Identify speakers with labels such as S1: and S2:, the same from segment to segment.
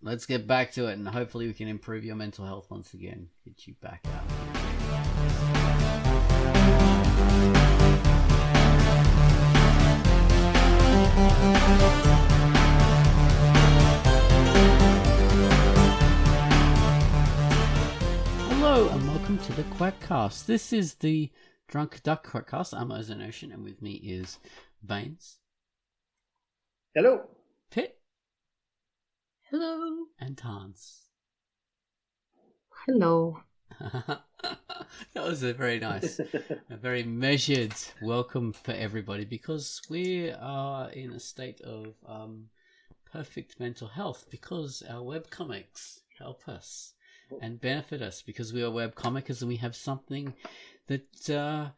S1: let's get back to it, and hopefully we can improve your mental health once again. Get you back out. Hello and welcome to the QUACKCAST. This is the Drunkduck QUACKCAST. I'm Ozone Ocean, and with me is Baines.
S2: Hello.
S1: Pitt.
S3: Hello.
S1: And Tans.
S3: Hello.
S1: That was a very nice, a very measured welcome for everybody, because we are in a state of perfect mental health because our webcomics help us and benefit us, because we are webcomickers and we have something that to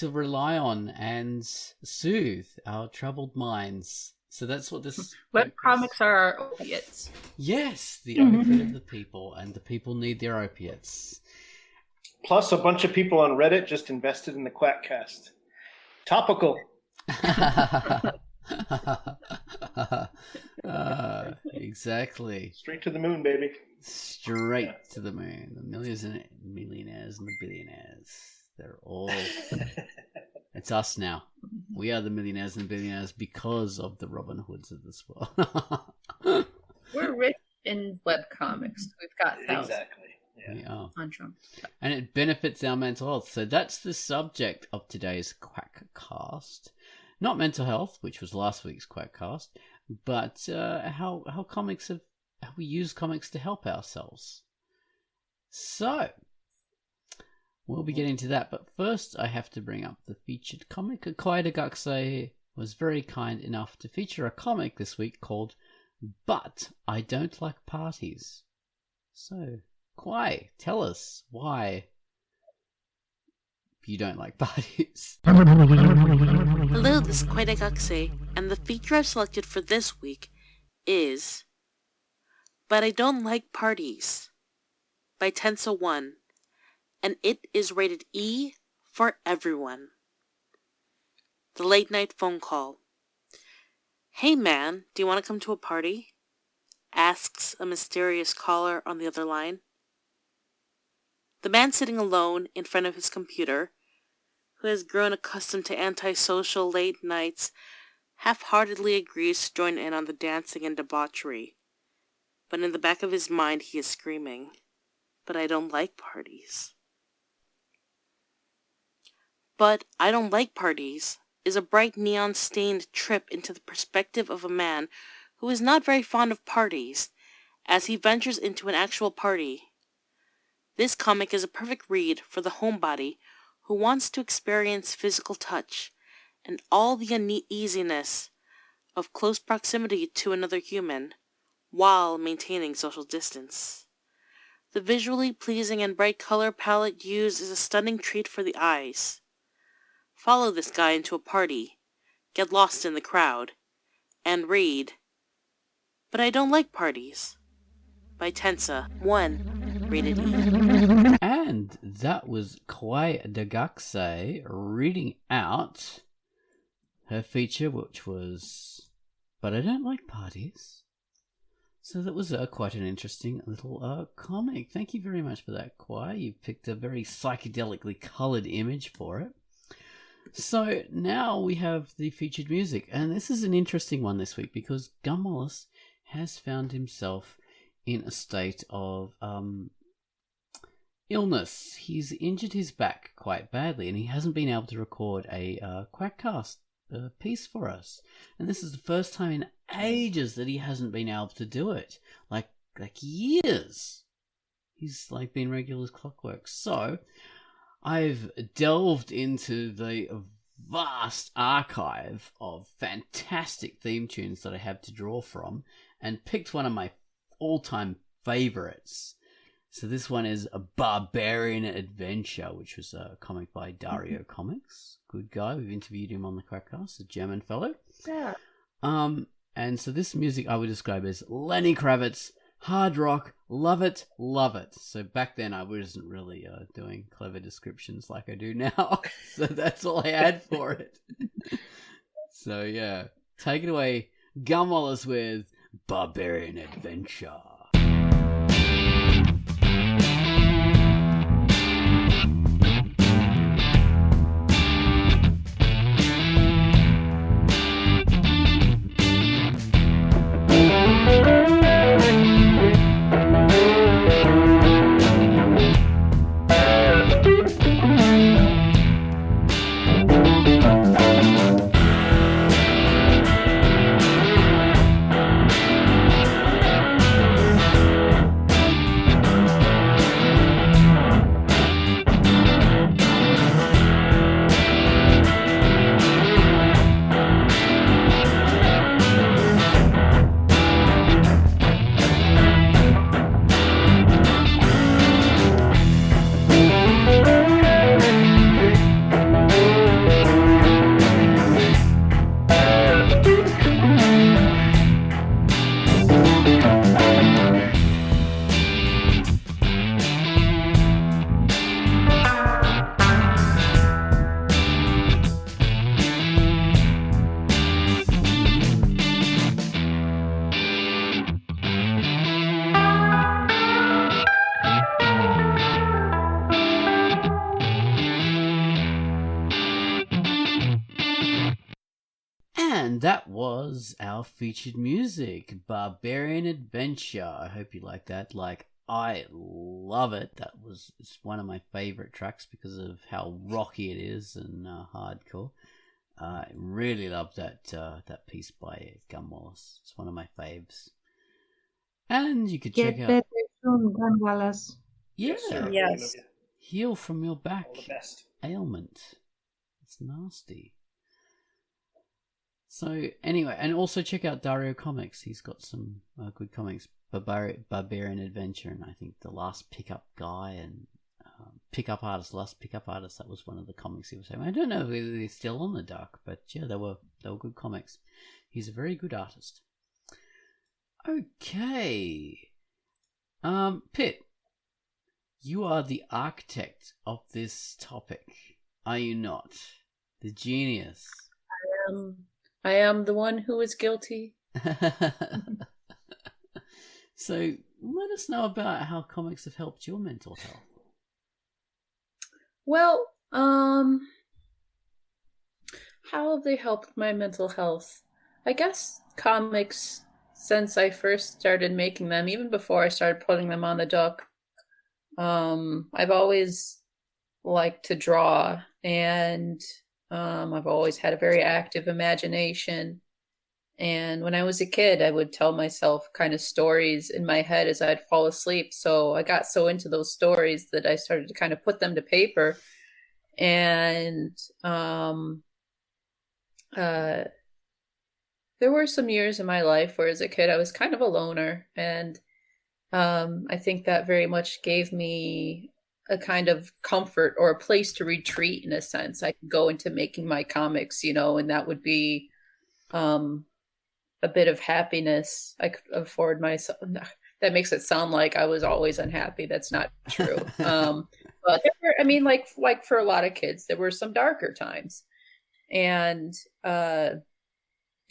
S1: rely on and soothe our troubled minds. So that's what this
S3: webcomics are our opiates.
S1: Yes, the opiate of the people, and the people need their opiates.
S2: Plus, a bunch of people on Reddit just invested in the QUACKCAST. Topical.
S1: Exactly.
S2: Straight to the moon, baby.
S1: Straight to the moon. The millionaires and the billionaires. They're all... It's us now. We are the millionaires and billionaires because of the Robin Hoods of this world.
S3: We're rich in webcomics. We've got thousands.
S2: Exactly. Yeah.
S1: We are.
S3: On Trump.
S1: And it benefits our mental health. So that's the subject of today's QUACKCAST. Not mental health, which was last week's QUACKCAST, but how comics have... how we use comics to help ourselves. So... we'll be getting to that, but first I have to bring up the featured comic. QUACKCAST was very kind enough to feature a comic this week called But I Don't Like Parties. So, Quai, tell us why you don't like parties.
S4: Hello, this is QUACKCAST, and the feature I've selected for this week is But I Don't Like Parties by Tensa One. And it is rated E for everyone. The late night phone call. Hey man, do you want to come to a party? Asks a mysterious caller on the other line. The man sitting alone in front of his computer, who has grown accustomed to antisocial late nights, half-heartedly agrees to join in on the dancing and debauchery. But in the back of his mind he is screaming, but I don't like parties. But I Don't Like Parties is a bright neon-stained trip into the perspective of a man who is not very fond of parties, as he ventures into an actual party. This comic is a perfect read for the homebody who wants to experience physical touch and all the uneasiness of close proximity to another human, while maintaining social distance. The visually pleasing and bright color palette used is a stunning treat for the eyes. Follow this guy into a party, get lost in the crowd, and read But I Don't Like Parties by Tensa One, rated E.
S1: And that was QUACKCAST reading out her feature, which was But I Don't Like Parties. So that was quite an interesting little comic. Thank you very much for that, Quai. You picked a very psychedelically coloured image for it. So now we have the featured music, and this is an interesting one this week because Gun Wallace has found himself in a state of illness. He's injured his back quite badly, and he hasn't been able to record a QUACKCAST piece for us. And this is the first time in ages that he hasn't been able to do it, like years. He's like been regular as clockwork. So I've delved into the vast archive of fantastic theme tunes that I have to draw from and picked one of my all-time favorites. So this one is a Barbarian Adventure, which was a comic by Dario Comics. Good guy. We've interviewed him on the QUACKCAST, a German fellow.
S3: Yeah.
S1: And so this music I would describe as Lenny Kravitz, hard rock, love it, love it. So back then I wasn't really doing clever descriptions like I do now. So that's all I had for it. So yeah, take it away, Gun Wallace with Barbarian Adventure. that was our featured music, Barbarian Adventure. I hope you like that. Like, I love it. It's one of my favorite tracks because of how rocky it is and hardcore. I really love that piece by Gun Wallace. It's one of my faves. And you could check
S5: Get
S1: out.
S5: better soon, Gun Wallace.
S1: Yeah,
S2: sir.
S3: Yes.
S1: heal from your back
S2: All the best.
S1: ailment. It's nasty. So anyway, and also check out Dario Comics. He's got some good comics. Barbarian Adventure, and I think the last pickup guy and pickup artist. That was one of the comics he was having. I don't know whether they're still on the Dark, but yeah, they were good comics. He's a very good artist. Okay, Pitt, you are the architect of this topic, are you not? The genius.
S3: I am the one who is guilty.
S1: So let us know about how comics have helped your mental health.
S3: Well, how have they helped my mental health? I guess comics, since I first started making them, even before I started putting them on the Duck, I've always liked to draw, and I've always had a very active imagination. And when I was a kid, I would tell myself kind of stories in my head as I'd fall asleep. So I got so into those stories that I started to kind of put them to paper. And there were some years in my life where as a kid, I was kind of a loner. And I think that very much gave me a kind of comfort or a place to retreat in a sense. I could go into making my comics, and that would be a bit of happiness I could afford myself. That makes it sound like I was always unhappy. That's not true. But there were, like for a lot of kids, there were some darker times. And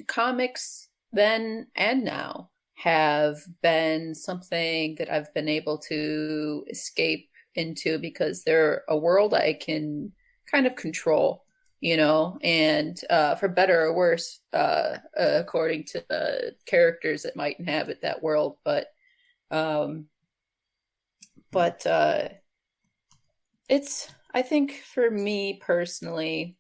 S3: comics then and now have been something that I've been able to escape into because they're a world I can kind of control, and for better or worse, according to the characters that might inhabit that world. But it's, I think for me personally,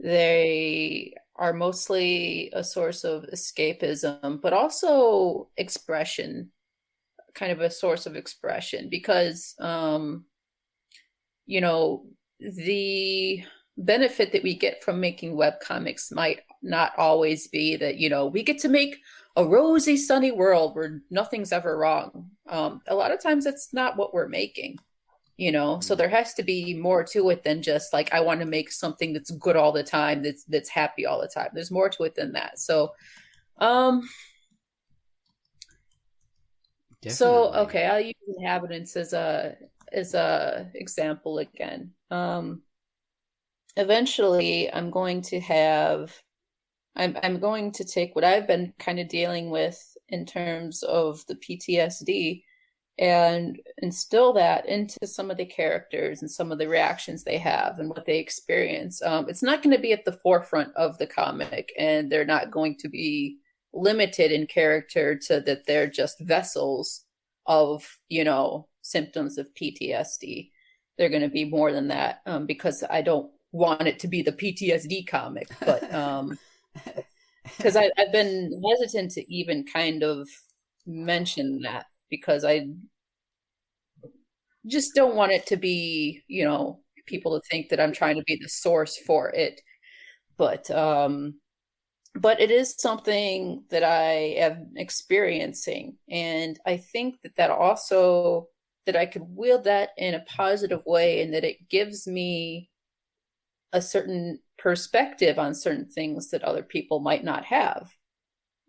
S3: they are mostly a source of escapism, but also expression, kind of a source of expression, because, the benefit that we get from making webcomics might not always be that, we get to make a rosy, sunny world where nothing's ever wrong. A lot of times that's not what we're making, so there has to be more to it than just like, I want to make something that's good all the time, that's happy all the time. There's more to it than that. So, okay, I'll use Inhabitants as a example again. Eventually I'm going to take what I've been kind of dealing with in terms of the PTSD and instill that into some of the characters and some of the reactions they have and what they experience. It's not going to be at the forefront of the comic, and they're not going to be limited in character to that they're just vessels of, symptoms of PTSD. They're going to be more than that, because I don't want it to be the PTSD comic, but because I've been hesitant to even kind of mention that, because I just don't want it to be, people to think that I'm trying to be the source for it. But it is something that I am experiencing. And I think that also, that I could wield that in a positive way, and that it gives me a certain perspective on certain things that other people might not have.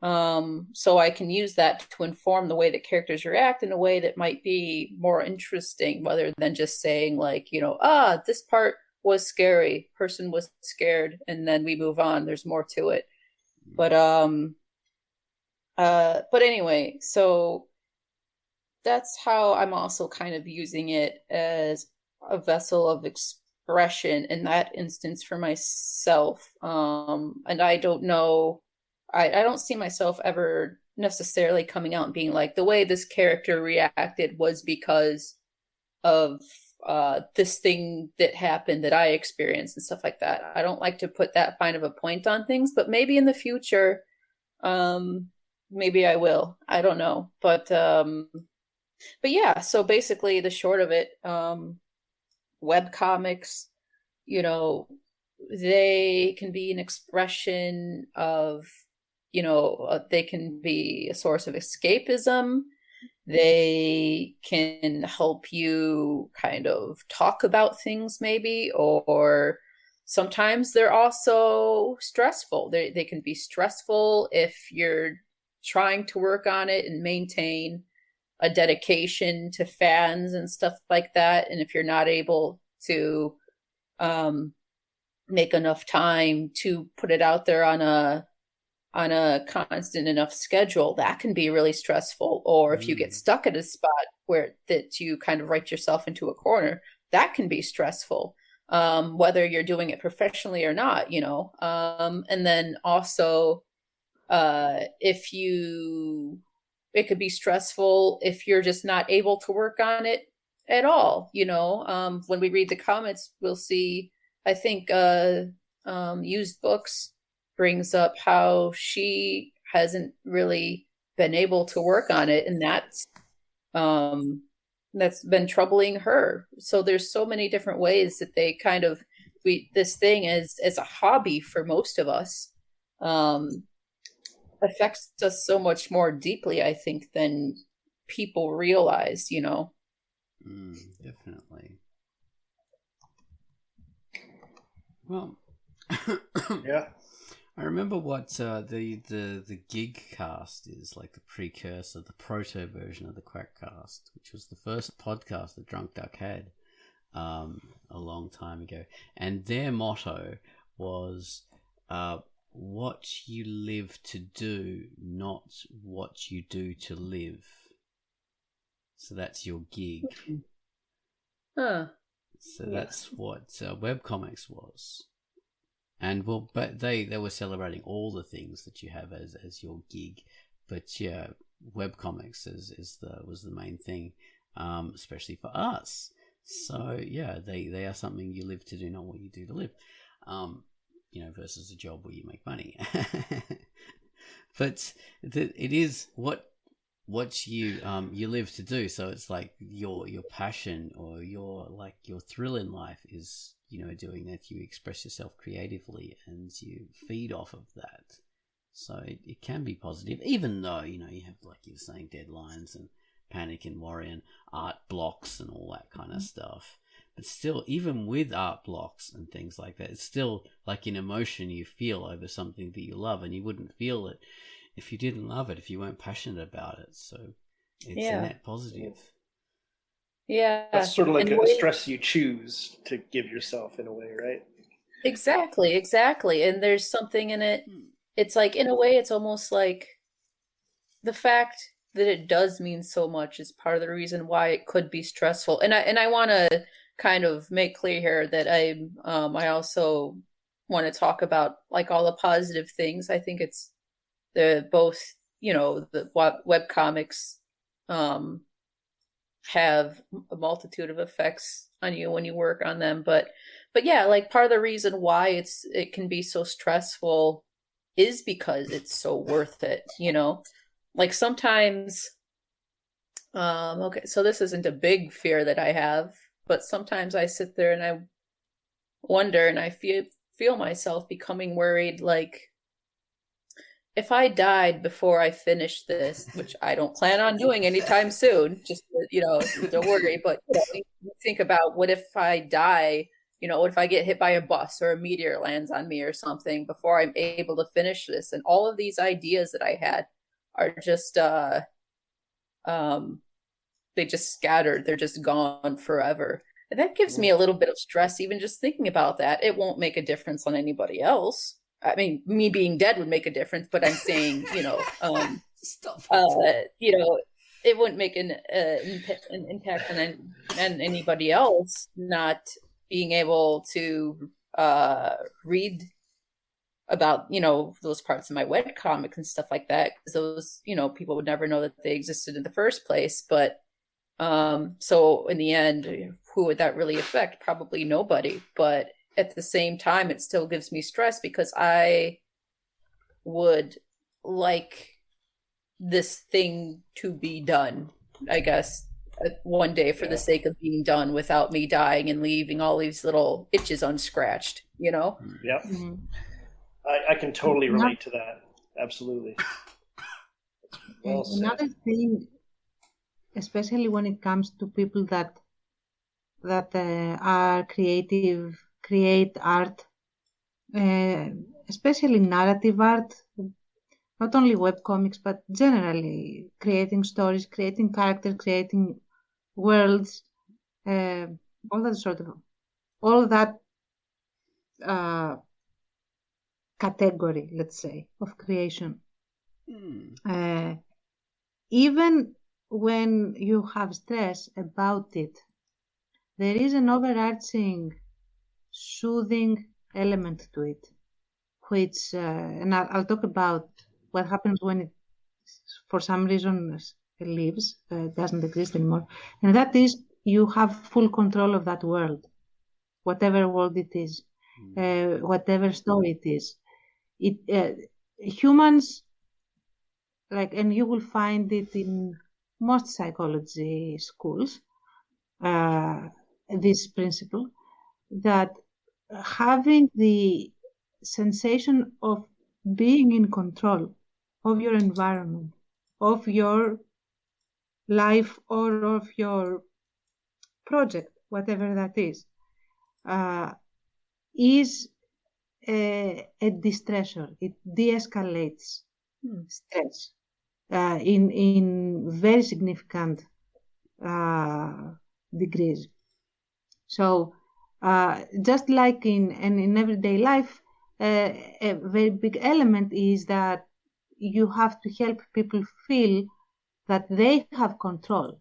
S3: So I can use that to inform the way that characters react in a way that might be more interesting, rather than just saying like, this part was scary, person was scared, and then we move on. There's more to it. But anyway, so that's how I'm also kind of using it as a vessel of expression in that instance for myself. And I don't know I don't see myself ever necessarily coming out and being like, the way this character reacted was because of this thing that happened that I experienced and stuff like that. I don't like to put that fine of a point on things, but maybe in the future, maybe I will. I don't know. But yeah, so basically the short of it, web comics, you know, they can be an expression of, you know, they can be a source of escapism. They can help you kind of talk about things maybe, or sometimes they're also stressful. They can be stressful if you're trying to work on it and maintain a dedication to fans and stuff like that. And if you're not able to make enough time to put it out there on a constant enough schedule, that can be really stressful. Or if you get stuck at a spot where that you kind of write yourself into a corner, that can be stressful, whether you're doing it professionally or not, you know. And then also, it could be stressful if you're just not able to work on it at all, you know. When we read the comments, we'll see, I think, Used Books brings up how she hasn't really been able to work on it, and that's been troubling her. So there's so many different ways that they kind of this thing as a hobby for most of us affects us so much more deeply, I think, than people realize, you know.
S1: Definitely. Well,
S2: Yeah.
S1: I remember what the gig cast is, like the precursor, the proto version of the QUACKCAST, which was the first podcast that Drunkduck had a long time ago. And their motto was what you live to do, not what you do to live. So that's your gig.
S3: Huh.
S1: So that's what webcomics was. And well, but they were celebrating all the things that you have as your gig, but yeah, webcomics was the main thing, especially for us. So yeah, they are something you live to do, not what you do to live. You know, versus a job where you make money. But it is what you live to do. So it's like your passion or your thrill in life is, you know, doing that. You express yourself creatively and you feed off of that. So it can be positive, even though, you know, you have, like you were saying, deadlines and panic and worry and art blocks and all that kind of stuff. But still, even with art blocks and things like that, it's still like an emotion you feel over something that you love, and you wouldn't feel it if you didn't love it, if you weren't passionate about it. So it's a net positive.
S3: Yeah.
S2: That's sort of like a stress you choose to give yourself in a way, right?
S3: Exactly. And there's something in it. It's like, in a way, it's almost like the fact that it does mean so much is part of the reason why it could be stressful. And I want to kind of make clear here that I also want to talk about like all the positive things. I think it's both, you know, the web comics have a multitude of effects on you when you work on them, but yeah, like part of the reason why it can be so stressful is because it's so worth it, you know. Like sometimes okay, so this isn't a big fear that I have, but sometimes I sit there and I wonder, and I feel myself becoming worried, like, if I died before I finished this, which I don't plan on doing anytime soon, just, you know, don't worry, but you know, you think about, what if I die, you know, what if I get hit by a bus or a meteor lands on me or something before I'm able to finish this? And all of these ideas that I had are just, they just scattered. They're just gone forever. And that gives me a little bit of stress, even just thinking about that. It won't make a difference on anybody else. I mean, me being dead would make a difference, but I'm saying, you know, you know, it wouldn't make an impact on anybody else not being able to read about, you know, those parts of my webcomic and stuff like that, because those, you know, people would never know that they existed in the first place. But so in the end, who would that really affect? Probably nobody. But at the same time, it still gives me stress because I would like this thing to be done, I guess, one day for the sake of being done without me dying and leaving all these little itches unscratched, you know?
S2: Yep.
S5: Mm-hmm.
S2: I can totally relate to that. Absolutely. Well said.
S5: Another thing, especially when it comes to people that are creative, create art, especially narrative art, not only webcomics, but generally creating stories, creating characters, creating worlds, all that category, let's say, of creation. Even when you have stress about it, there is an overarching soothing element to it, which, and I'll talk about what happens when it, for some reason, leaves, doesn't exist anymore. And that is, you have full control of that world, whatever world it is, whatever story it is. Humans, like, and you will find it in most psychology schools, this principle, that having the sensation of being in control of your environment, of your life, or of your project, whatever that is a distressor. It de-escalates stress in very significant degrees. So just like in everyday life, a very big element is that you have to help people feel that they have control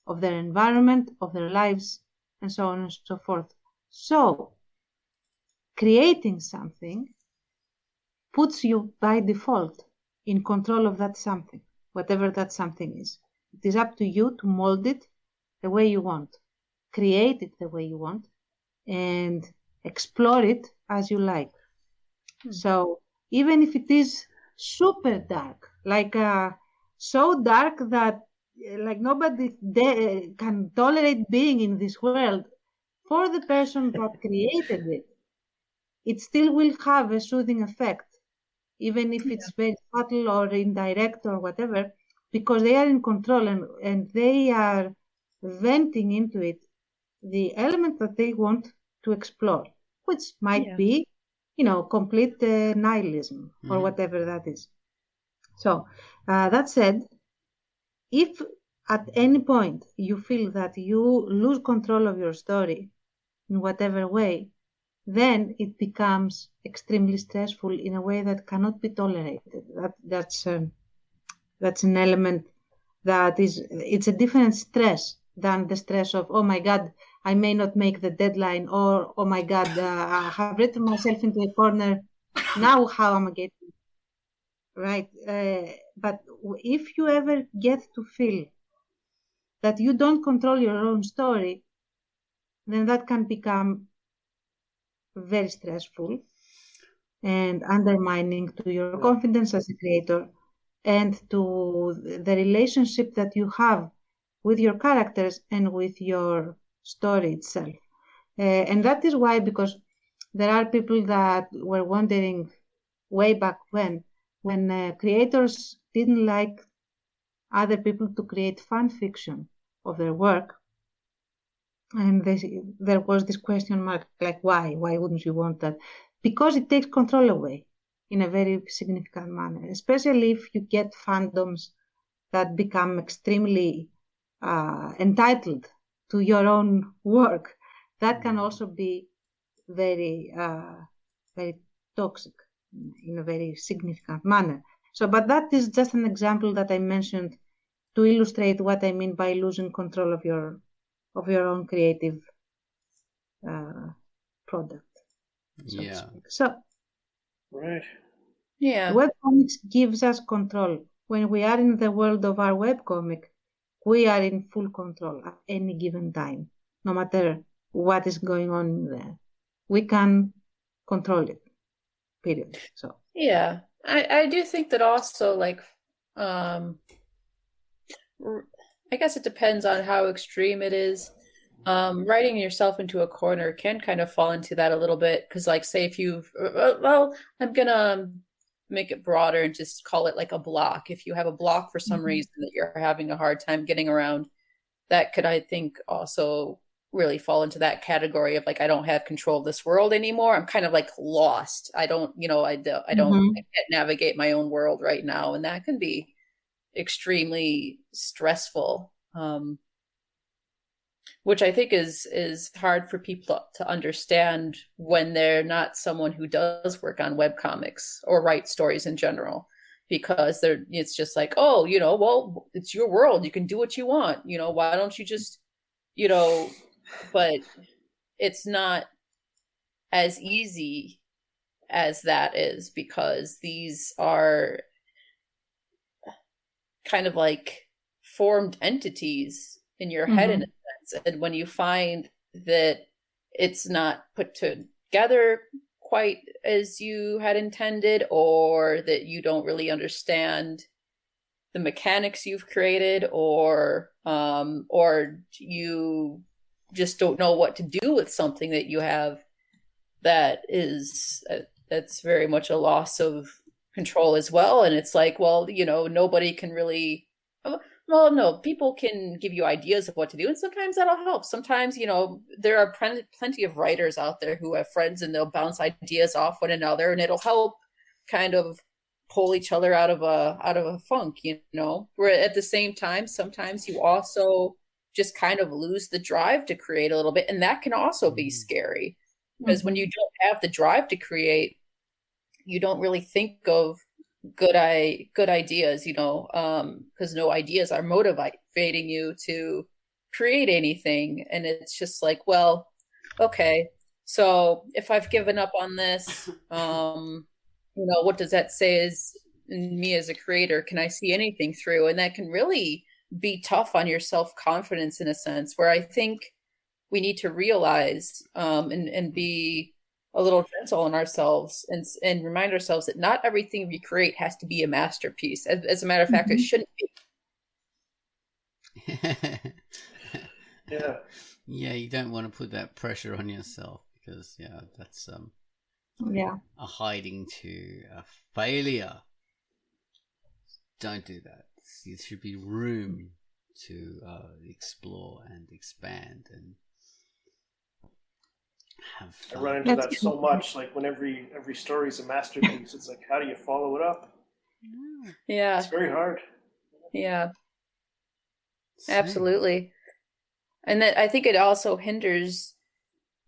S5: of their environment, of their lives, and so on and so forth. So creating something puts you by default in control of that something, whatever that something is. It is up to you to mold it the way you want, create it the way you want, and explore it as you like. So even if it is super dark, like so dark that like nobody can tolerate being in this world, for the person that created it, it still will have a soothing effect, even if it's very subtle or indirect or whatever, because they are in control and they are venting into it the element that they want to explore, which might be, you know, complete nihilism or whatever that is. So that said, if at any point you feel that you lose control of your story in whatever way, then it becomes extremely stressful in a way that cannot be tolerated. That's an element that it's a different stress than the stress of, oh my God, I may not make the deadline, or oh my God, I have written myself into a corner. Now how am I getting right? But if you ever get to feel that you don't control your own story, then that can become very stressful and undermining to your confidence as a creator and to the relationship that you have with your characters and with your story itself. And that is why, because there are people that were wondering way back when creators didn't like other people to create fan fiction of their work. And there was this question mark, like, why wouldn't you want that? Because it takes control away in a very significant manner, especially if you get fandoms that become extremely entitled to your own work. That can also be very, very toxic in a very significant manner. So, but that is just an example that I mentioned to illustrate what I mean by losing control of your own creative product.
S1: Yeah.
S5: So
S2: Right.
S3: Yeah.
S5: Webcomics gives us control. When we are in the world of our webcomic, we are in full control at any given time, no matter what is going on there. We can control it, period. So
S3: Yeah. I do think that also, like, I guess it depends on how extreme it is. Writing yourself into a corner can kind of fall into that a little bit, because, like, say if you've, well, I'm gonna make it broader and just call it like a block. If you have a block for some reason that you're having a hard time getting around, that could, I think, also really fall into that category of, like, I don't have control of this world anymore. I'm kind of like lost. I don't, I can't navigate my own world right now, and that can be extremely stressful. Which I think is hard for people to understand when they're not someone who does work on webcomics or write stories in general, because it's just like, oh, well, it's your world. You can do what you want. Why don't you just, but it's not as easy as that is, because these are kind of like formed entities in your head in a sense. And when you find that it's not put together quite as you had intended, or that you don't really understand the mechanics you've created, or you just don't know what to do with something that you have, that's very much a loss of control as well. And it's like, well, nobody can really, well, no, people can give you ideas of what to do, and sometimes that'll help. Sometimes, there are plenty of writers out there who have friends, and they'll bounce ideas off one another, and it'll help kind of pull each other out of a funk, Where at the same time, sometimes you also just kind of lose the drive to create a little bit, and that can also be scary, because when you don't have the drive to create, you don't really think of good ideas, because no ideas are motivating you to create anything. And it's just like, well, okay, so if I've given up on this, what does that say is in me as a creator? Can I see anything through? And that can really be tough on your self-confidence, in a sense, where I think we need to realize and be a little gentle on ourselves, and remind ourselves that not everything we create has to be a masterpiece. As a matter of fact, it shouldn't be.
S2: Yeah.
S1: Yeah, you don't want to put that pressure on yourself, because that's a hiding to a failure. Don't do that. There should be room to explore and expand and have fun.
S2: I run into that so much. Like, when every story is a masterpiece, it's like, how do you follow it up?
S3: Yeah,
S2: it's very hard.
S3: Yeah, absolutely. And that, I think it also hinders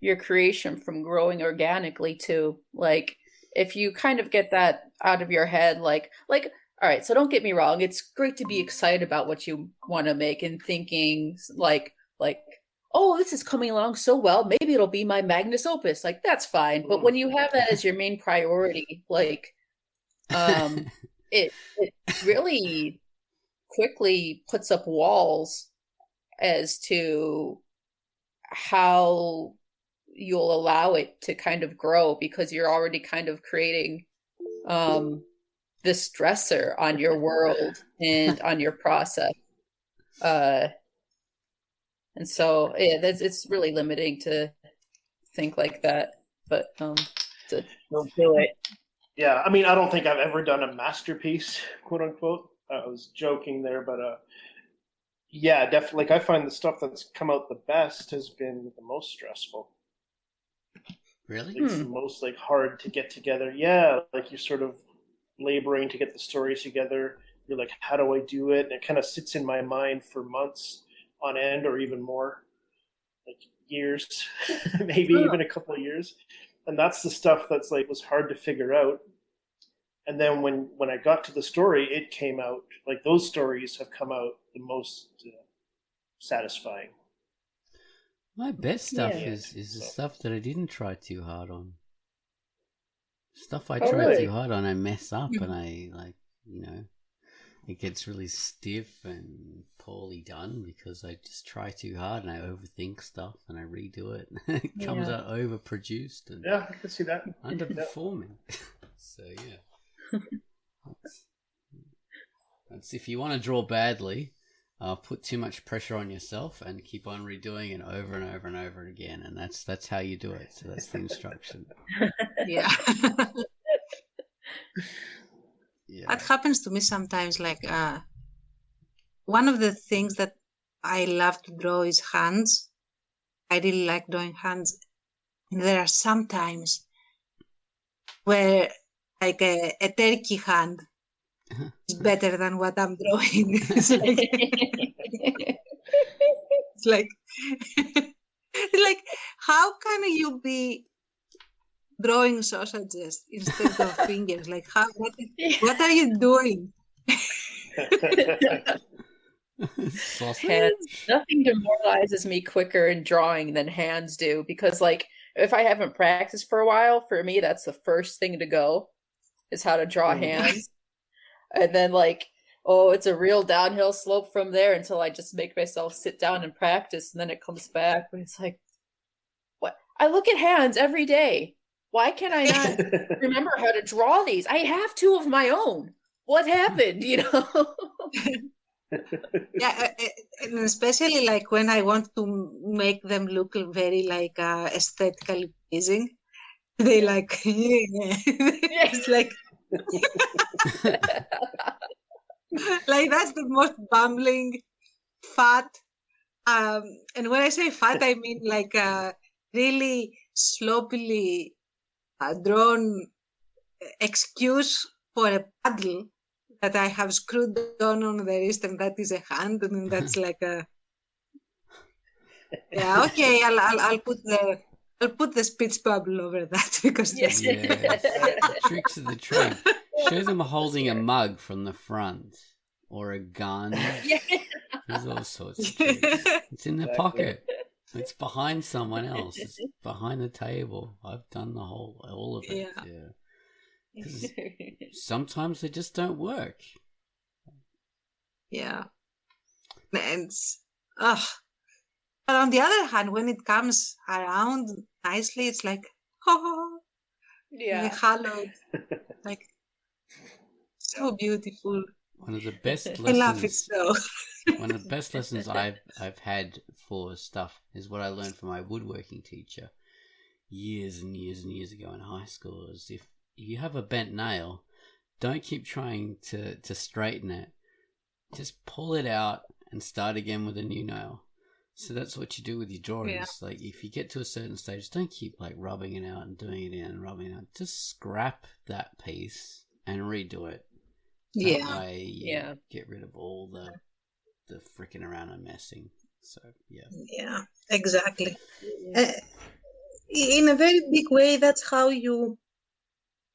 S3: your creation from growing organically too. Like, if you kind of get that out of your head, like all right, so don't get me wrong, it's great to be excited about what you want to make and thinking like oh, this is coming along so well, maybe it'll be my magnus opus. Like, that's fine. But when you have that as your main priority, like, it really quickly puts up walls as to how you'll allow it to kind of grow, because you're already kind of creating this stressor on your world and on your process. And so, yeah, it's really limiting to think like that, but to don't do it.
S2: Yeah, I mean, I don't think I've ever done a masterpiece, quote unquote. I was joking there, but yeah, definitely. Like, I find the stuff that's come out the best has been the most stressful.
S1: Really?
S2: It's the most hard to get together. Yeah, like, you're sort of laboring to get the stories together. You're like, how do I do it? And it kind of sits in my mind for months on end, or even more, like years, maybe even a couple of years. And that's the stuff that's was hard to figure out. And then when I got to the story, it came out. Like, those stories have come out the most satisfying.
S1: My best stuff is the stuff that I didn't try too hard on. Stuff I
S2: Oh,
S1: try
S2: really?
S1: too hard on, I mess up, and I it gets really stiff and poorly done because I just try too hard and I overthink stuff and I redo it. It comes out overproduced and
S2: Yeah, I can see that.
S1: underperforming. So yeah, that's if you want to draw badly, put too much pressure on yourself and keep on redoing it over and over and over again, and that's how you do it. So that's the instruction.
S5: Yeah.
S1: Yeah.
S5: That happens to me sometimes. Like one of the things that I love to draw is hands. I really like drawing hands. And there are some times where like a turkey hand is better than what I'm drawing. It's like it's like how can you be drawing sausages instead of fingers? Like what are you doing?
S3: Hands. Nothing demoralizes me quicker in drawing than hands do, because like if I haven't practiced for a while, for me that's the first thing to go is how to draw hands. And then like, oh, it's a real downhill slope from there until I just make myself sit down and practice, and then it comes back and it's like, what? I look at hands every day. Why can I not remember how to draw these? I have two of my own. What happened, you know?
S5: Yeah, and especially like when I want to make them look very like aesthetically pleasing, they like it's like like that's the most bumbling, fat. And when I say fat, I mean like really sloppily drawn excuse for a paddle that I have screwed on the wrist, and that is a hand, and that's like a okay. I'll put the speech bubble over that because
S1: the tricks of the trade. Show them holding a mug from the front or a gun. There's all sorts of tricks. It's in the pocket. It's behind someone else. It's behind the table. I've done all of it. Yeah. Sometimes they just don't work.
S5: Yeah. And but on the other hand, when it comes around nicely, it's like hallowed, like so beautiful.
S1: One of the best lessons.
S5: I love it so.
S1: One of the best lessons I've had for stuff is what I learned from my woodworking teacher years and years and years ago in high school. Is if you have a bent nail, don't keep trying to straighten it. Just pull it out and start again with a new nail. So that's what you do with your drawings. Yeah. Like if you get to a certain stage, don't keep like rubbing it out and doing it in and rubbing it out. Just scrap that piece and redo it. That way you get rid of all the freaking around and messing. So
S5: yeah, exactly. In a very big way, that's how you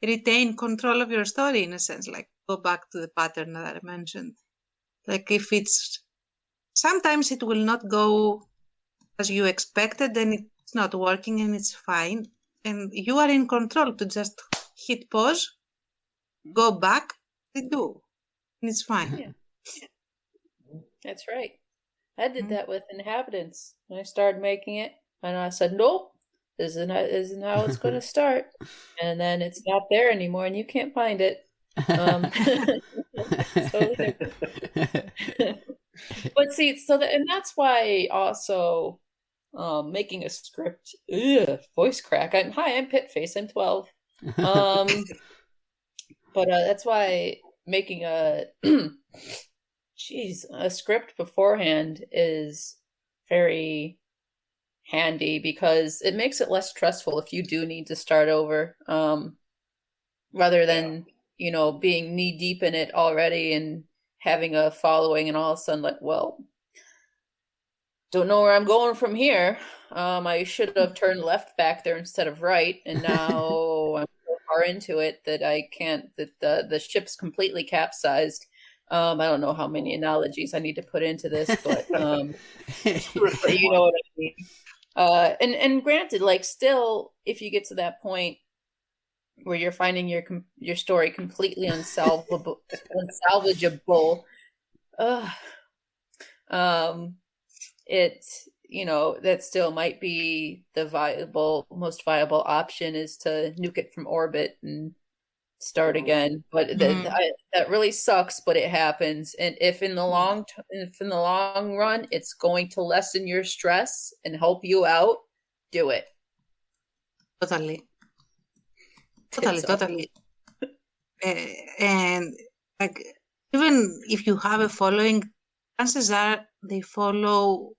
S5: retain control of your story, in a sense. Like go back to the pattern that I mentioned. Like if it's sometimes it will not go as you expected, then it's not working and it's fine, and you are in control to just hit pause, go back, redo, and it's fine.
S3: That's right. I did that with Inhabitants. I started making it, and I said, "Nope, this isn't how it's going to start." And then it's not there anymore, and you can't find it. But see, and that's why also making a script. Voice crack. I'm Pitface. I'm 12. But that's why making a script beforehand is very handy, because it makes it less stressful if you do need to start over, rather than being knee deep in it already and having a following, and all of a sudden like, well, don't know where I'm going from here. I should have turned left back there instead of right, and now I'm so far into it that I can't. That the ship's completely capsized. I don't know how many analogies I need to put into this, but you know what I mean. And granted, like still, if you get to that point, where you're finding your story completely unsalvageable. It, that still might be the most viable option, is to nuke it from orbit and start again. But that really sucks, but it happens. And if in the long run it's going to lessen your stress and help you out, do it.
S5: Totally. And like, even if you have a following, chances are they follow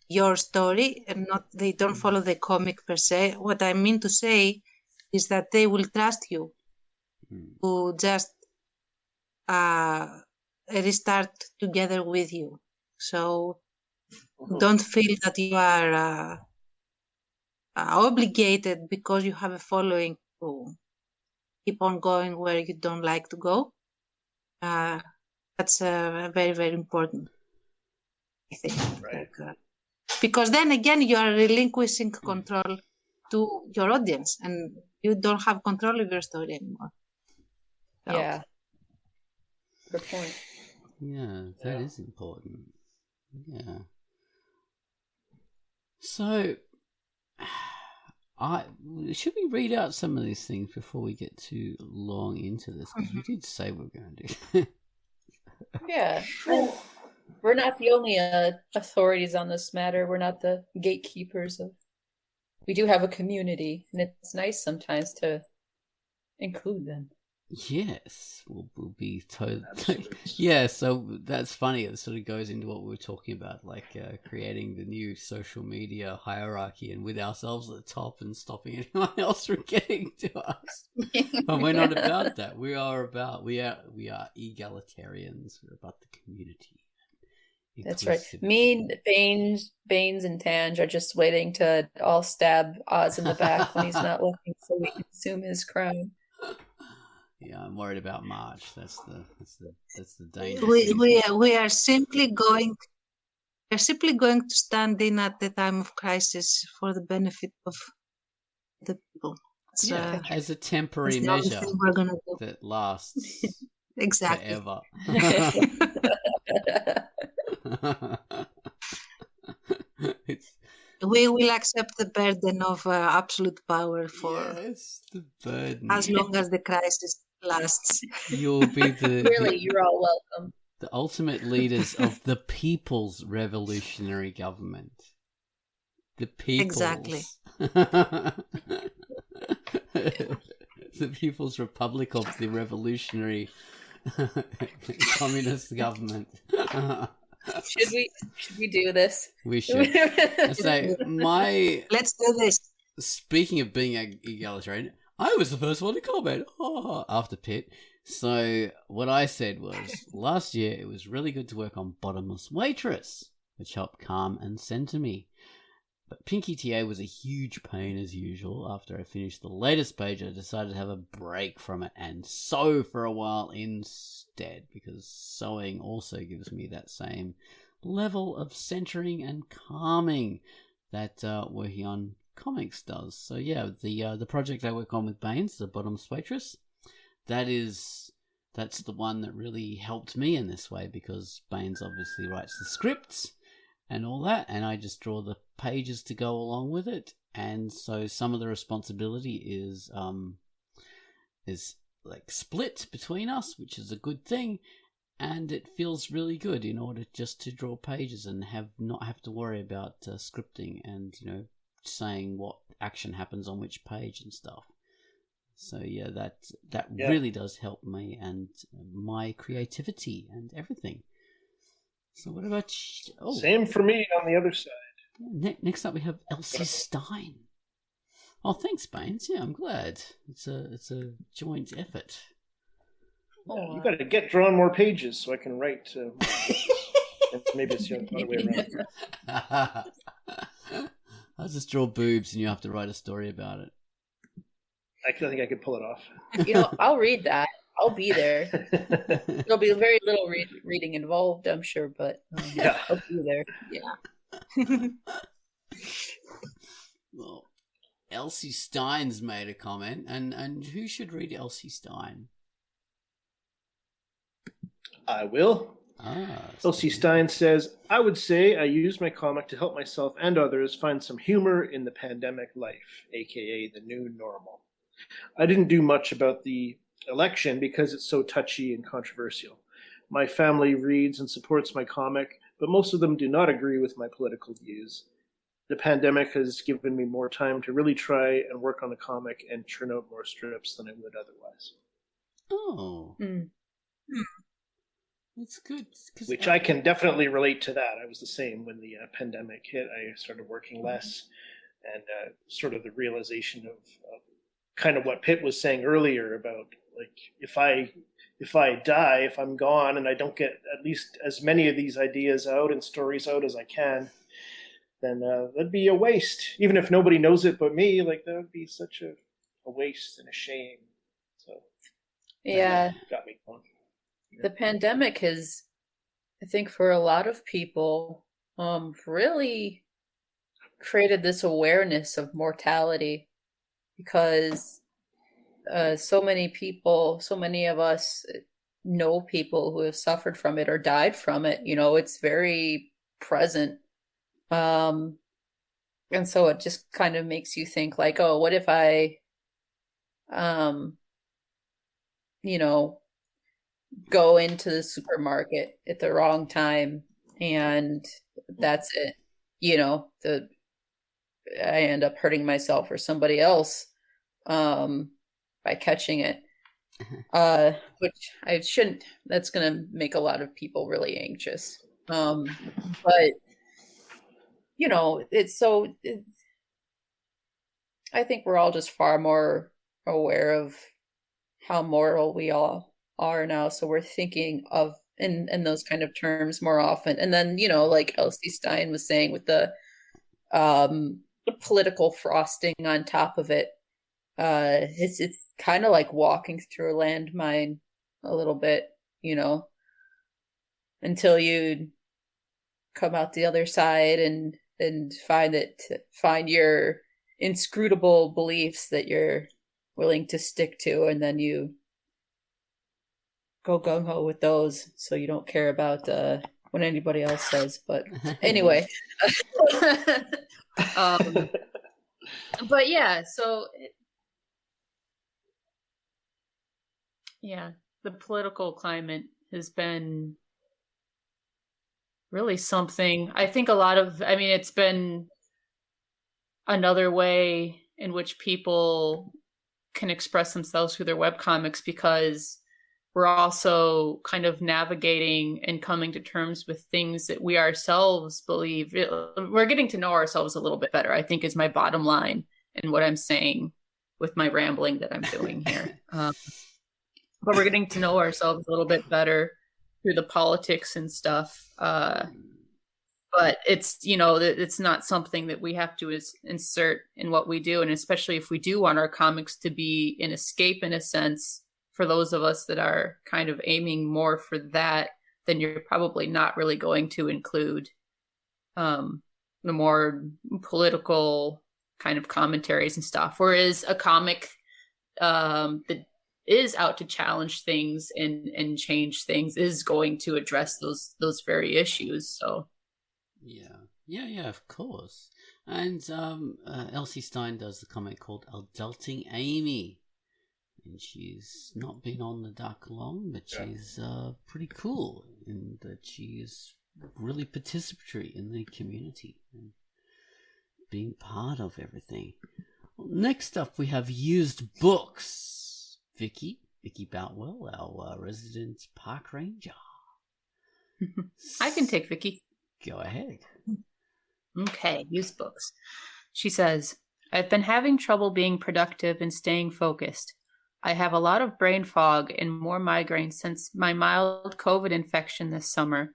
S5: your story and they don't follow the comic per se. What I mean to say is that they will trust you to just restart together with you. So don't feel that you are obligated because you have a following to keep on going where you don't like to go. That's very, very important, I think.
S2: Right.
S5: Because then again, you are relinquishing control to your audience, and you don't have control of your story anymore. So.
S3: Yeah. Good point.
S1: Yeah, that is important. Yeah. So, should we read out some of these things before we get too long into this? Because we did say we were going to do.
S3: Yeah. We're not the only authorities on this matter. We're not the gatekeepers of. We do have a community, and it's nice sometimes to include them.
S1: Yes, we'll be totally. Yeah, so that's funny. It sort of goes into what we were talking about, like creating the new social media hierarchy, and with ourselves at the top and stopping anyone else from getting to us. But we're not about that. We are egalitarians. We're about the community.
S3: That's right. Me, Baines, and Tange are just waiting to all stab Oz in the back when he's not looking, so we can assume his crown.
S1: Yeah, I'm worried about March. That's the danger.
S5: We are simply going to stand in at the time of crisis for the benefit of the people.
S1: As a temporary measure that lasts
S5: exactly
S1: forever.
S5: We will accept the burden of absolute power for
S1: the burden.
S5: as long as the crisis lasts.
S1: You'll be
S3: you're all welcome.
S1: The ultimate leaders of the People's Revolutionary Government. The People's.
S5: Exactly.
S1: The People's Republic of the Revolutionary Communist Government.
S3: Should we do this?
S1: We should. So
S5: let's do this.
S1: Speaking of being egalitarian, I was the first one to comment after Pitt. So what I said was, last year it was really good to work on Bottomless Waitress, which helped calm and center me. But Pinky TA was a huge pain as usual. After I finished the latest page, I decided to have a break from it and sew for a while instead, because sewing also gives me that same level of centering and calming that working on comics does. So yeah, the project I work on with Baines, the Bottomless Waitress, that's the one that really helped me in this way, because Baines obviously writes the scripts and all that, and I just draw the pages to go along with it. And so some of the responsibility is like split between us, which is a good thing, and it feels really good in order just to draw pages and not have to worry about scripting and saying what action happens on which page and stuff. So yeah, that really does help me and my creativity and everything. So what about
S2: Same for me on the other side.
S1: Next up we have Elsie Stein. Oh, thanks, Baines. Yeah, I'm glad. It's a joint effort.
S2: You got to get drawn more pages so I can write. Maybe it's the other way around.
S1: I'll just draw boobs and you have to write a story about it.
S2: I think I could pull it off.
S3: I'll read that. I'll be there. There'll be very little reading involved, I'm sure, but I'll be there. Yeah.
S1: Well, Elsie Stein's made a comment, and who should read Elsie Stein?
S2: I will. Elsie Stein says, I would say I use my comic to help myself and others find some humor in the pandemic life, aka the new normal. I didn't do much about the election because it's so touchy and controversial. My family reads and supports my comic, but most of them do not agree with my political views. The pandemic has given me more time to really try and work on the comic and churn out more strips than I would otherwise.
S1: Oh. That's good.
S2: Which I can definitely relate to that. I was the same when the pandemic hit. I started working less, and sort of the realization of kind of what Pitt was saying earlier about, like, if I die, if I'm gone, and I don't get at least as many of these ideas out and stories out as I can, then that'd be a waste. Even if nobody knows it but me, like, that would be such a waste and a shame. So
S3: yeah,
S2: got me going.
S3: The pandemic has, I think, for a lot of people, really created this awareness of mortality, because so many people, so many of us know people who have suffered from it or died from it. You know, it's very present. And so it just kind of makes you think, like, oh, what if I, go into the supermarket at the wrong time and that's it. I end up hurting myself or somebody else by catching it, which I shouldn't. That's going to make a lot of people really anxious. But I think we're all just far more aware of how moral we all are now, so we're thinking of in those kind of terms more often. And then, like Elsie Stein was saying, with the political frosting on top of it, it's kind of like walking through a landmine a little bit, until you come out the other side and find your inscrutable beliefs that you're willing to stick to, and then you go gung-ho with those, so you don't care about what anybody else says. But anyway, but yeah, so the political climate has been really something. I think it's been another way in which people can express themselves through their webcomics, because we're also kind of navigating and coming to terms with things that we ourselves believe. We're getting to know ourselves a little bit better, I think, is my bottom line and what I'm saying with my rambling that I'm doing here. But we're getting to know ourselves a little bit better through the politics and stuff. But it's, it's not something that we have to insert in what we do. And especially if we do want our comics to be an escape, in a sense, for those of us that are kind of aiming more for that, then you're probably not really going to include the more political kind of commentaries and stuff. Whereas a comic that is out to challenge things and change things is going to address those very issues. So
S1: yeah, of course. And Elsie Stein does the comic called Adulting Amy. And she's not been on the dock long, but she's pretty cool in that she is really participatory in the community and being part of everything. Well, next up, we have used books. Vicky Boutwell, our resident park ranger.
S3: I can take Vicky.
S1: Go ahead.
S3: Okay, used books. She says, I've been having trouble being productive and staying focused. I have a lot of brain fog and more migraines since my mild COVID infection this summer.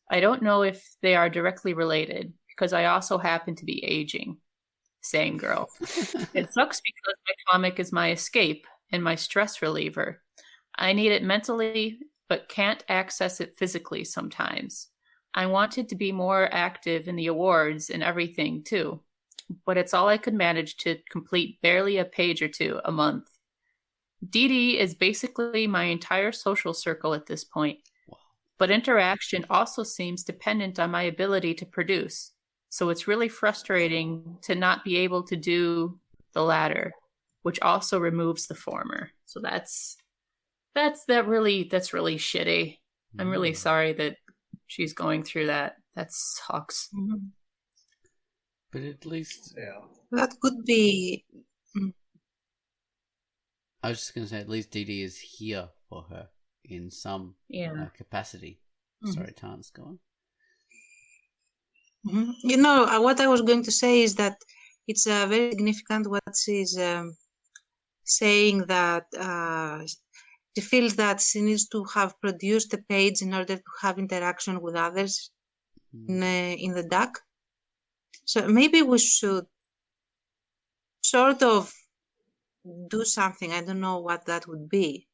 S3: I don't know if they are directly related, because I also happen to be aging. Same girl. It sucks because my comic is my escape and my stress reliever. I need it mentally, but can't access it physically sometimes. I wanted to be more active in the awards and everything too. but it's all I could manage to complete barely a page or two a month. Dee Dee is basically my entire social circle at this point, but interaction also seems dependent on my ability to produce. So it's really frustrating to not be able to do the latter, which also removes the former. So that's really shitty. I'm really sorry that she's going through that. That sucks.
S5: Mm-hmm.
S1: But at least,
S5: That could be.
S1: I was just going to say, at least Dee Dee is here for her in some capacity. Sorry, Tan's gone.
S5: What I was going to say is that it's very significant what she's saying, that she feels that she needs to have produced a page in order to have interaction with others in the duck. So maybe we should sort of do something. I don't know what that would be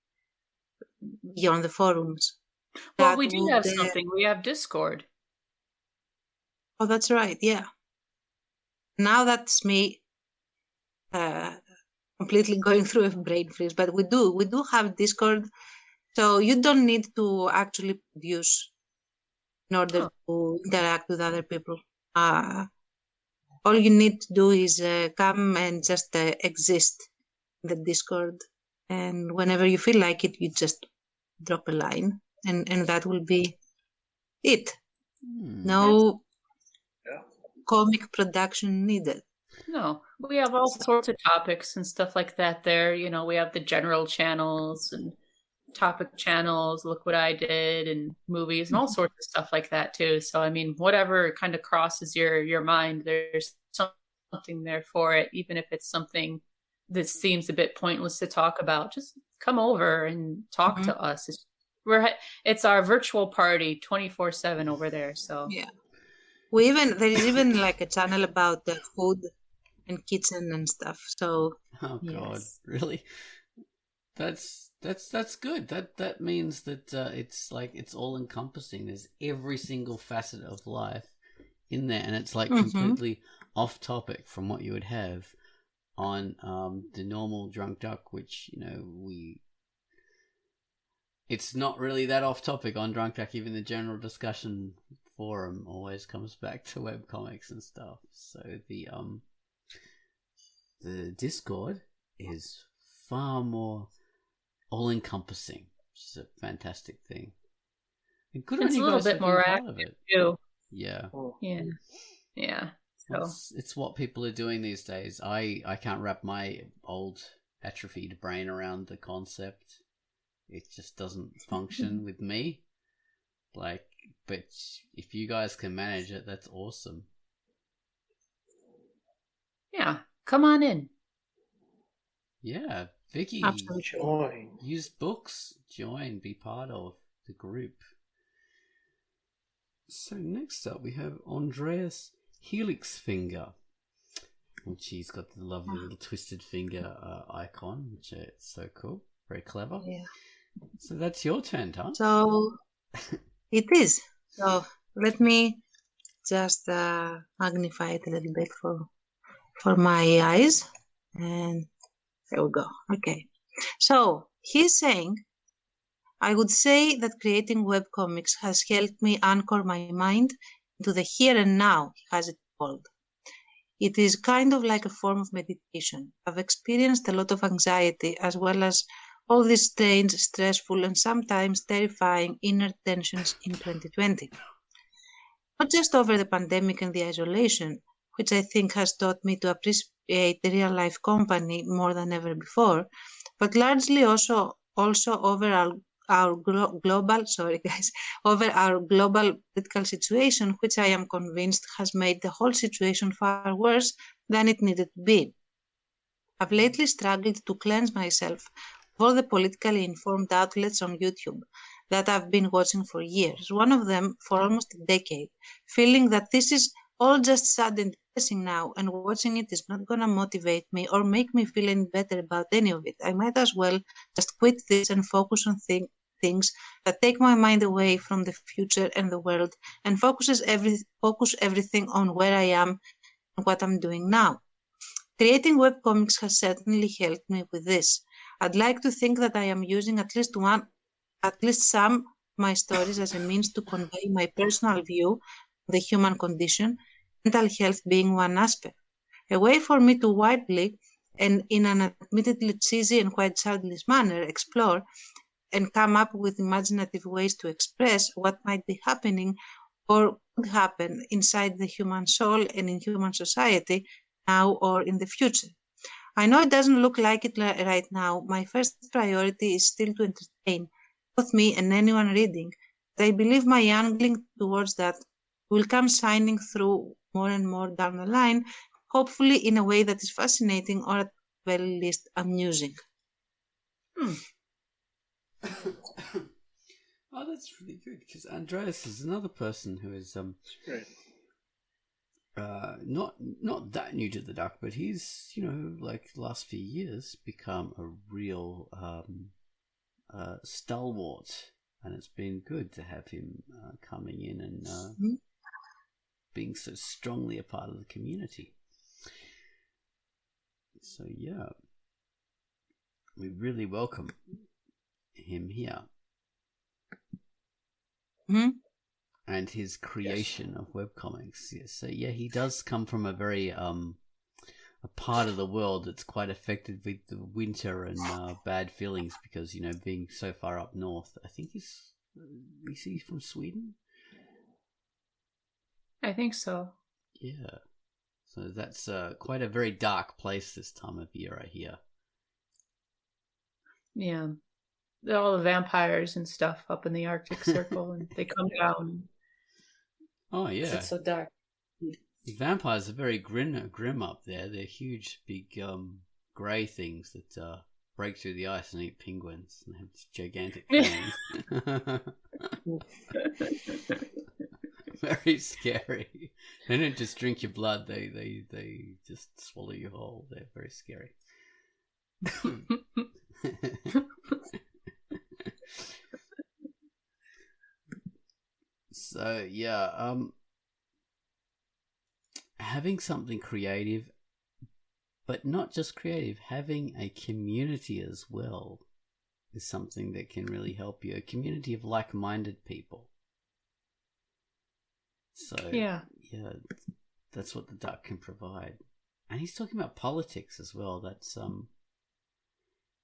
S5: beyond the forums.
S3: Well, we do have something. We have Discord.
S5: Oh, that's right. Yeah. Now that's me completely going through a brain freeze. But we do have Discord, so you don't need to actually produce in order to interact with other people. All you need to do is come and just exist in the Discord, and whenever you feel like it, you just drop a line, and that will be it. No comic production needed.
S3: No, we have all sorts of topics and stuff like that there. We have the general channels and topic channels, look what I did, and movies and all sorts of stuff like that too. So, I mean, whatever kind of crosses your mind, there's something there for it, even if it's something that seems a bit pointless to talk about. Just come over and talk to us. It's our virtual party 24/7 over there. So
S5: yeah, there is even like a channel about the food and kitchen and stuff. So
S1: God, really? That's good. That means that it's like it's all encompassing. There's every single facet of life in there, and it's like completely off topic from what you would have on the normal Drunkduck, which it's not really that off topic on Drunkduck. Even the general discussion forum always comes back to webcomics and stuff. So the Discord is far more all-encompassing, which is a fantastic thing. And good
S3: it's
S1: on you
S3: a little
S1: guys
S3: bit
S1: for
S3: more
S1: being part of
S3: active
S1: it.
S3: too.
S1: Yeah.
S3: So
S1: It's what people are doing these days. I can't wrap my old atrophied brain around the concept. It just doesn't function with me. But if you guys can manage it, that's awesome.
S3: Yeah, come on in.
S1: Yeah, Vicky,
S2: join.
S1: Use books, join, be part of the group. So next up we have Andreas Helix Finger, which he's got the lovely little twisted finger icon, which is so cool, very clever.
S5: Yeah.
S1: So that's your turn, Tom.
S5: So it is. So let me just magnify it a little bit for my eyes, and there we go. Okay. So he's saying, I would say that creating webcomics has helped me anchor my mind into the here and now, he has it called. It is kind of like a form of meditation. I've experienced a lot of anxiety as well as all these strange, stressful, and sometimes terrifying inner tensions in 2020. Not just over the pandemic and the isolation, which I think has taught me to appreciate the real-life company more than ever before, but largely also over our global political situation, which I am convinced has made the whole situation far worse than it needed to be. I've lately struggled to cleanse myself of all the politically informed outlets on YouTube that I've been watching for years, one of them for almost a decade, feeling that this is all just sad and depressing now, and watching it is not going to motivate me or make me feel any better about any of it. I might as well just quit this and focus on things that take my mind away from the future and the world, and focus everything on where I am, what I'm doing now. Creating webcomics has certainly helped me with this. I'd like to think that I am using at least some of my stories as a means to convey my personal view of the human condition, mental health being one aspect. A way for me to widely and in an admittedly cheesy and quite childish manner explore and come up with imaginative ways to express what might be happening or could happen inside the human soul and in human society now or in the future. I know it doesn't look like it right now. My first priority is still to entertain both me and anyone reading. But I believe my angling towards that will come shining through more and more down the line, hopefully in a way that is fascinating or at the very least amusing.
S1: Oh, that's really good, because Andreas is another person who is
S2: Great.
S1: not that new to the duck, but he's, like the last few years become a real stalwart, and it's been good to have him coming in and being so strongly a part of the community. So yeah, we really welcome him here. And his creation of webcomics. Yes. So yeah, he does come from a very a part of the world that's quite affected with the winter and bad feelings because being so far up north. I think is he from Sweden?
S3: I think so.
S1: Yeah. So that's quite a very dark place this time of year, I hear.
S3: Yeah. All the vampires and stuff up in the Arctic Circle, and they come down.
S1: Oh yeah,
S3: it's so dark.
S1: The vampires are very grim up there. They're huge, big, grey things that break through the ice and eat penguins and have gigantic fangs. Very scary. They don't just drink your blood; they just swallow you whole. They're very scary. So yeah, having something creative, but not just creative, having a community as well is something that can really help you. A community of like-minded people. So yeah, that's what the duck can provide. And he's talking about politics as well. That's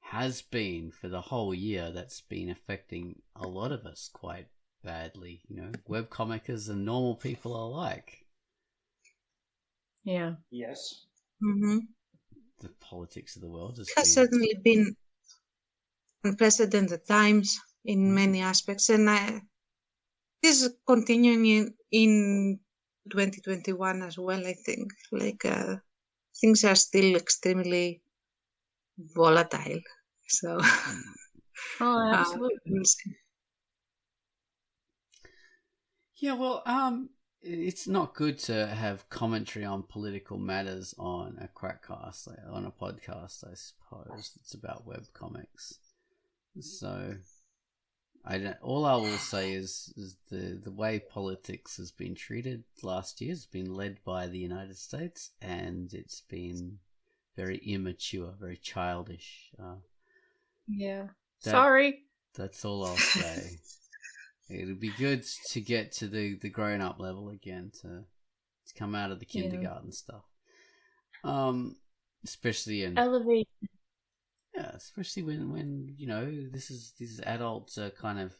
S1: has been for the whole year. That's been affecting a lot of us quite badly. Webcomickers and normal people alike.
S3: Yeah.
S2: Yes.
S5: Mm-hmm.
S1: The politics of the world
S5: has certainly been unprecedented times in many aspects, and this is continuing in 2021 as well. I think things are still extremely volatile. So,
S3: absolutely.
S5: we'll see.
S1: Yeah, well, it's not good to have commentary on political matters on a QUACKCAST, on a podcast, I suppose. It's about webcomics. So, all I will say is the way politics has been treated last year has been led by the United States, and it's been very immature, very childish.
S3: Yeah. Sorry.
S1: That's all I'll say. It'll be good to get to the grown-up level again, to come out of the kindergarten stuff. Especially in
S3: elevate.
S1: Yeah, especially when this is adult kind of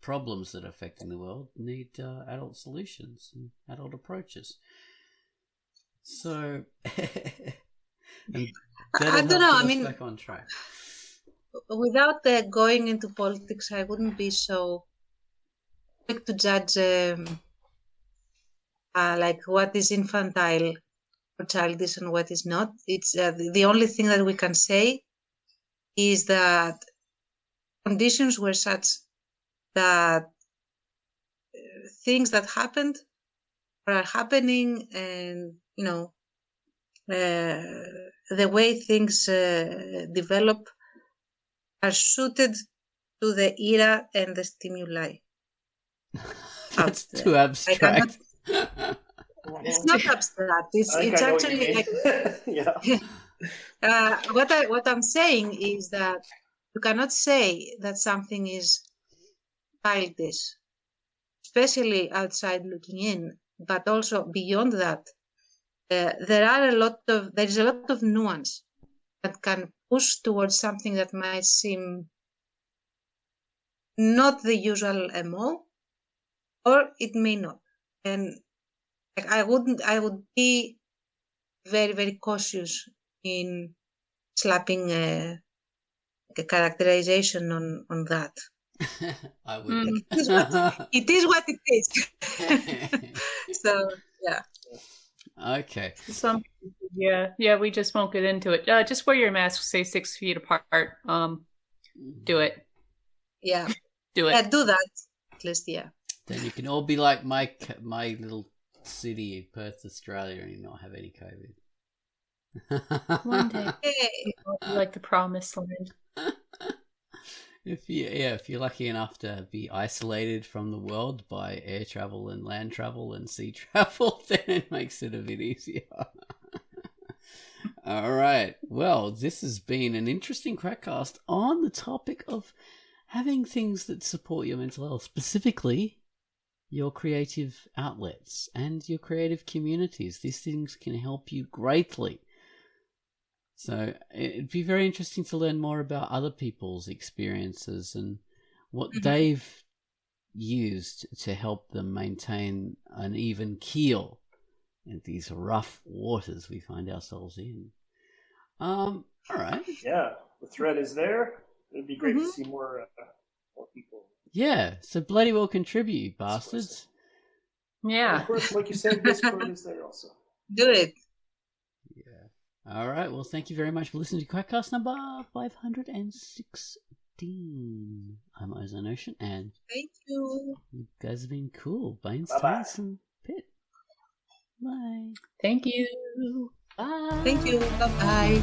S1: problems that are affecting the world need adult solutions and adult approaches. So, and
S5: I don't know. I mean,
S1: back on track.
S5: Without going into politics, I wouldn't be so quick to judge like what is infantile or childish and what is not. It's the only thing that we can say is that conditions were such that things that happened or are happening, and the way things develop are suited to the era and the stimuli.
S1: That's too abstract.
S5: It's not abstract. It's
S2: I know what you
S5: actually
S2: mean.
S5: like
S2: Yeah.
S5: what I'm saying is that you cannot say that something is childish, especially outside looking in, but also beyond that. There is a lot of nuance that can push towards something that might seem not the usual MO, or it may not. And like, I would be very, very cautious in slapping a characterization on that.
S1: I would.
S5: It is what it is. So, yeah.
S1: Okay.
S3: Yeah, we just won't get into it. Just wear your mask, say 6 feet apart. Do it.
S5: Yeah.
S3: Do it.
S5: Yeah, do that. At least, yeah.
S1: Then you can all be like my little city, Perth, Australia, and not have any COVID.
S3: One day,
S5: Hey.
S3: like the promised land.
S1: If you're lucky enough to be isolated from the world by air travel and land travel and sea travel, then it makes it a bit easier. All right. Well, this has been an interesting QUACKCAST on the topic of having things that support your mental health, specifically your creative outlets and your creative communities. These things can help you greatly. So it'd be very interesting to learn more about other people's experiences and what they've used to help them maintain an even keel in these rough waters we find ourselves in. All right.
S2: Yeah, the thread is there. It'd be great to see more people.
S1: Yeah, so bloody well contribute, you bastards.
S3: Yeah.
S2: And of course, like you said, Discord is there also.
S5: Do it.
S1: All right. Well, thank you very much for listening to QUACKCAST number 516. I'm Ozone Ocean, and
S5: thank you.
S1: You guys have been cool. Baines,
S2: Bye-bye.
S1: Thomas, and Pitt. Bye.
S3: Thank you.
S1: Bye.
S5: Thank you. Bye-bye.